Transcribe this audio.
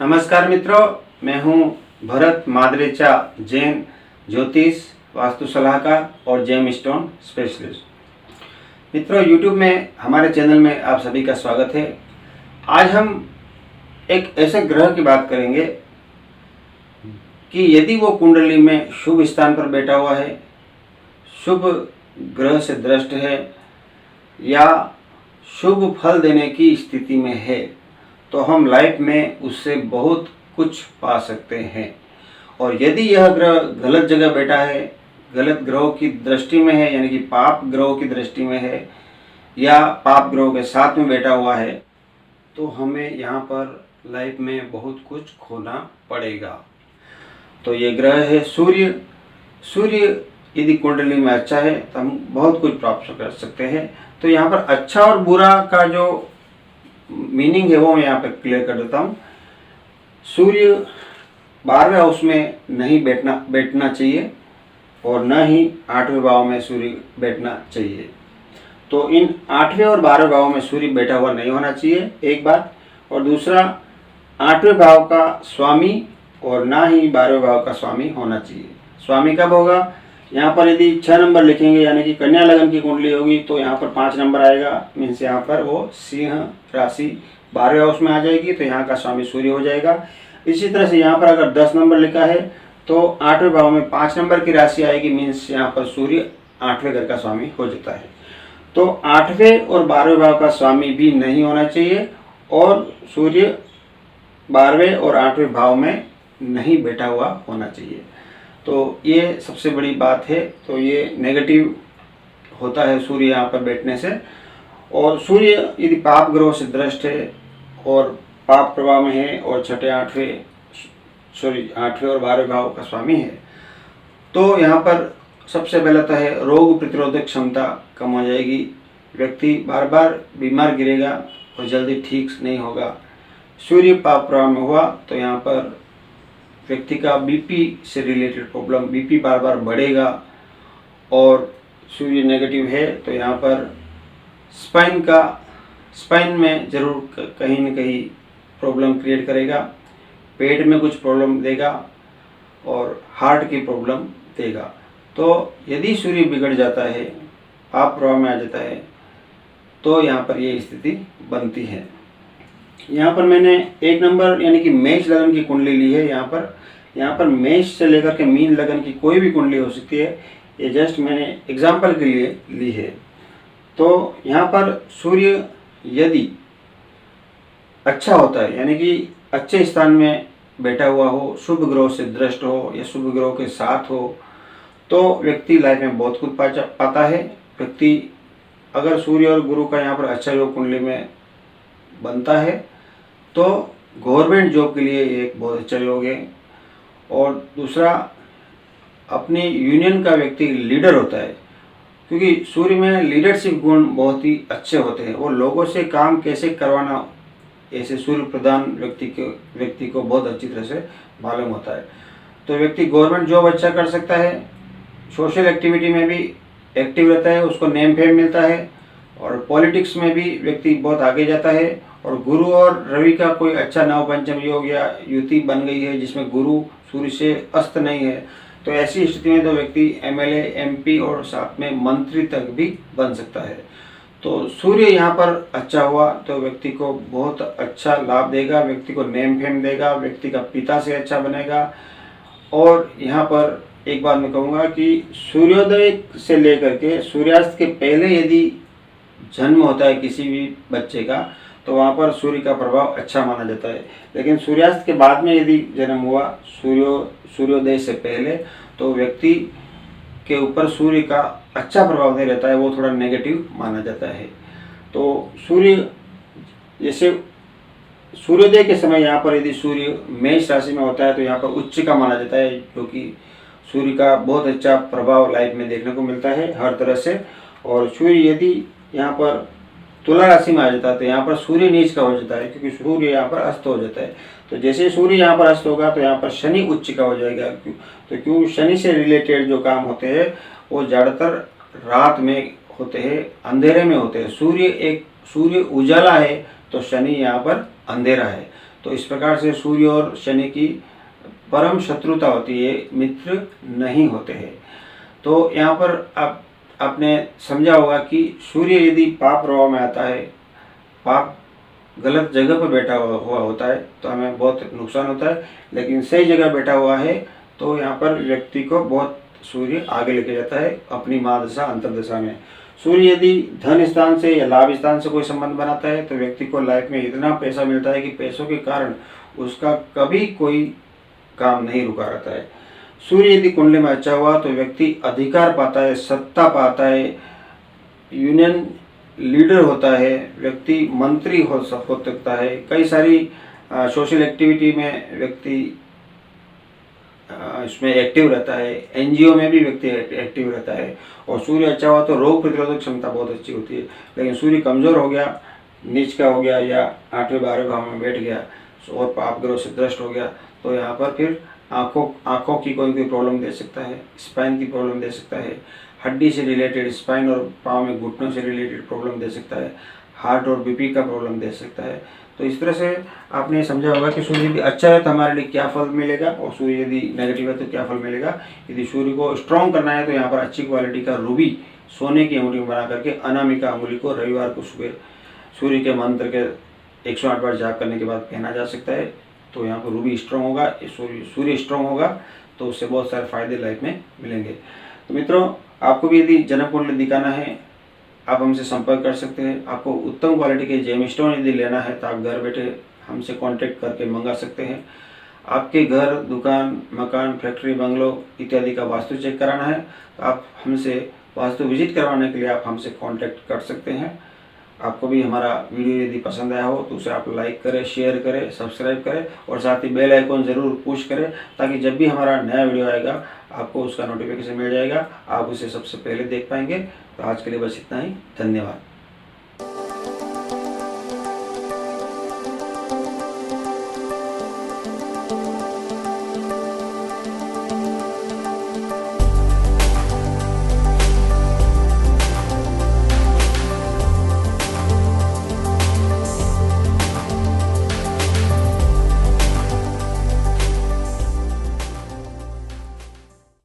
नमस्कार मित्रों, मैं हूं भरत मादरेचा, जैन ज्योतिष वास्तु सलाहकार और जेम स्टोन स्पेशलिस्ट। मित्रों, यूट्यूब में हमारे चैनल में आप सभी का स्वागत है। आज हम एक ऐसे ग्रह की बात करेंगे कि यदि वो कुंडली में शुभ स्थान पर बैठा हुआ है, शुभ ग्रह से दृष्ट है या शुभ फल देने की स्थिति में है, तो हम लाइफ में उससे बहुत कुछ पा सकते हैं। और यदि यह ग्रह गलत जगह बैठा है, गलत ग्रहों की दृष्टि में है, यानी कि पाप ग्रहों की दृष्टि में है या पाप ग्रहों के साथ में बैठा हुआ है, तो हमें यहाँ पर लाइफ में बहुत कुछ खोना पड़ेगा। तो ये ग्रह है सूर्य। सूर्य यदि कुंडली में अच्छा है तो हम बहुत कुछ प्राप्त कर सकते हैं। तो यहाँ पर अच्छा और बुरा का जो मीनिंग है वो मैं यहाँ पर क्लियर कर देता हूँ। सूर्य 12वें हाउस में नहीं बैठना चाहिए और न ही 8वें भाव में सूर्य बैठना चाहिए। तो इन 8वें और 12वें भाव में सूर्य बैठा हुआ नहीं होना चाहिए, एक बात। और दूसरा, 8वें भाव का स्वामी और ना ही 12वें भाव का स्वामी होना चाहिए। स्वामी कब होगा? यहाँ पर यदि 6 नंबर लिखेंगे, यानी कि कन्या लगन की कुंडली होगी, तो यहाँ पर 5 नंबर आएगा। मीन्स यहाँ पर वो सिंह राशि 12वें हाउस में आ जाएगी, तो यहाँ का स्वामी सूर्य हो जाएगा। इसी तरह से यहाँ पर अगर 10 नंबर लिखा है तो 8वें भाव में 5 नंबर की राशि आएगी। मीन्स यहाँ पर सूर्य 8वें घर का स्वामी हो जाता है। तो 8वें और 12वें भाव का स्वामी भी नहीं होना चाहिए और सूर्य 12वें और 8वें भाव में नहीं बैठा हुआ होना चाहिए। तो ये सबसे बड़ी बात है। तो ये नेगेटिव होता है सूर्य यहाँ पर बैठने से। और सूर्य यदि पाप ग्रहों से दृष्ट है और पाप प्रभाव में है और 8वें और 12वें भाव का स्वामी है, तो यहाँ पर सबसे पहले तो है रोग प्रतिरोधक क्षमता कम हो जाएगी। व्यक्ति बार बार बीमार गिरेगा और जल्दी ठीक नहीं होगा। सूर्य पाप प्रभाव में हुआ तो यहाँ पर व्यक्ति का बीपी से रिलेटेड प्रॉब्लम, बीपी बार बार बढ़ेगा। और सूर्य नेगेटिव है तो यहाँ पर स्पाइन में ज़रूर कहीं न कहीं प्रॉब्लम क्रिएट करेगा, पेट में कुछ प्रॉब्लम देगा और हार्ट की प्रॉब्लम देगा। तो यदि सूर्य बिगड़ जाता है, पाप प्रभाव में आ जाता है, तो यहाँ पर ये स्थिति बनती है। यहाँ पर मैंने 1 नंबर यानी कि मेष लगन की कुंडली ली है। यहाँ पर मेष से लेकर के मीन लगन की कोई भी कुंडली हो सकती है। ये जस्ट मैंने एग्जाम्पल के लिए ली है। तो यहाँ पर सूर्य यदि अच्छा होता है, यानी कि अच्छे स्थान में बैठा हुआ हो, शुभ ग्रहों से दृष्ट हो या शुभ ग्रहों के साथ हो, तो व्यक्ति लाइफ में बहुत कुछ पाता है। व्यक्ति अगर सूर्य और गुरु का यहाँ पर अच्छा योग कुंडली में बनता है तो गवर्नमेंट जॉब के लिए एक बहुत अच्छा योग है। और दूसरा, अपनी यूनियन का व्यक्ति लीडर होता है, क्योंकि सूर्य में लीडरशिप गुण बहुत ही अच्छे होते हैं। वो लोगों से काम कैसे करवाना, ऐसे सूर्य प्रधान व्यक्ति को बहुत अच्छी तरह से मालूम होता है। तो व्यक्ति गवर्नमेंट जॉब अच्छा कर सकता है, सोशल एक्टिविटी में भी एक्टिव रहता है, उसको नेम फेम मिलता है, और पॉलिटिक्स में भी व्यक्ति बहुत आगे जाता है। और गुरु और रवि का कोई अच्छा नवपंचम योग या युति बन गई है जिसमें गुरु सूर्य से अस्त नहीं है, तो ऐसी स्थिति में तो व्यक्ति एमएलए, एमपी और साथ में मंत्री तक भी बन सकता है। तो सूर्य यहाँ पर अच्छा हुआ तो व्यक्ति को बहुत अच्छा लाभ देगा, व्यक्ति को नेम फेम देगा, व्यक्ति का पिता से अच्छा बनेगा। और यहाँ पर एक बात मैं कहूँगा कि सूर्योदय से लेकर के सूर्यास्त के पहले यदि जन्म होता है किसी भी बच्चे का, तो वहाँ पर सूर्य का प्रभाव अच्छा माना जाता है। लेकिन सूर्यास्त के बाद में यदि जन्म हुआ सूर्योदय से पहले, तो व्यक्ति के ऊपर सूर्य का अच्छा प्रभाव नहीं रहता है, वो थोड़ा नेगेटिव माना जाता है। तो सूर्य जैसे सूर्योदय के समय यहाँ पर यदि सूर्य मेष राशि में होता है तो यहाँ पर उच्च का माना जाता है, क्योंकि सूर्य का बहुत अच्छा प्रभाव लाइफ में देखने को मिलता है हर तरह से। और सूर्य यदि यहाँ पर तुला राशि में आ जाता है तो यहाँ पर सूर्य नीच का हो जाता है, क्योंकि सूर्य यहाँ पर अस्त हो जाता है। तो जैसे सूर्य यहाँ पर अस्त होगा तो यहाँ पर शनि उच्च का हो जाएगा। तो क्यों शनि से रिलेटेड जो काम होते हैं वो ज़्यादातर रात में होते हैं, अंधेरे में होते हैं। सूर्य उजाला है तो शनि यहाँ पर अंधेरा है। तो इस प्रकार से सूर्य और शनि की परम शत्रुता होती है, मित्र नहीं होते हैं। तो यहाँ पर आपने समझा होगा कि सूर्य यदि पाप प्रभाव में आता है, पाप गलत जगह पर बैठा हुआ होता है तो हमें बहुत नुकसान होता है, लेकिन सही जगह बैठा हुआ है तो यहाँ पर व्यक्ति को बहुत सूर्य आगे लेके जाता है अपनी महादशा अंतर्दशा में। सूर्य यदि धन स्थान से या लाभ स्थान से कोई संबंध बनाता है तो व्यक्ति को लाइफ में इतना पैसा मिलता है कि पैसों के कारण उसका कभी कोई काम नहीं रुका रहता है। सूर्य यदि कुंडली में अच्छा हुआ तो व्यक्ति अधिकार पाता है, सत्ता पाता है, यूनियन लीडर होता है, व्यक्ति मंत्री हो सकता है, कई सारी सोशल एक्टिविटी में व्यक्ति इसमें एक्टिव रहता है, एनजीओ में भी व्यक्ति एक्टिव रहता है। और सूर्य अच्छा हुआ तो रोग प्रतिरोधक क्षमता बहुत अच्छी होती है। लेकिन सूर्य कमज़ोर हो गया, नीच का हो गया या 8वें 12वें भाव में बैठ गया और पाप ग्रह से दृष्ट हो गया तो यहाँ पर फिर आँखों की कोई प्रॉब्लम दे सकता है, स्पाइन की प्रॉब्लम दे सकता है, हड्डी से रिलेटेड, स्पाइन और पाँव में घुटनों से रिलेटेड प्रॉब्लम दे सकता है, हार्ट और बीपी का प्रॉब्लम दे सकता है। तो इस तरह से आपने समझा होगा कि सूर्य यदि अच्छा है तो हमारे लिए क्या फल मिलेगा और सूर्य यदि नेगेटिव है तो क्या फल मिलेगा। यदि सूर्य को स्ट्रॉन्ग करना है तो यहाँ पर अच्छी क्वालिटी का रूबी सोने की अंगुली में बना करके अनामिका अंगुली को रविवार को सुबह सूर्य के मंत्र के 108 बार जाप करने के बाद पहना जा सकता है। तो यहाँ पर रूबी स्ट्रॉन्ग होगा, सूर्य स्ट्रॉन्ग होगा तो उससे बहुत सारे फायदे लाइफ में मिलेंगे। तो मित्रों, आपको भी यदि जन्म कुंडली दिखाना है आप हमसे संपर्क कर सकते हैं। आपको उत्तम क्वालिटी के जेम स्टोन यदि लेना है तो आप घर बैठे हमसे कांटेक्ट करके मंगा सकते हैं। आपके घर, दुकान, मकान, फैक्ट्री, बंगलो इत्यादि का वास्तु चेक कराना है तो आप हमसे वास्तु विजिट करवाने के लिए आप हमसे कांटेक्ट कर सकते हैं। आपको भी हमारा वीडियो यदि पसंद आया हो तो उसे आप लाइक करें, शेयर करें, सब्सक्राइब करें और साथ ही बेल आइकॉन ज़रूर पुश करें ताकि जब भी हमारा नया वीडियो आएगा आपको उसका नोटिफिकेशन मिल जाएगा, आप उसे सबसे पहले देख पाएंगे। तो आज के लिए बस इतना ही, धन्यवाद।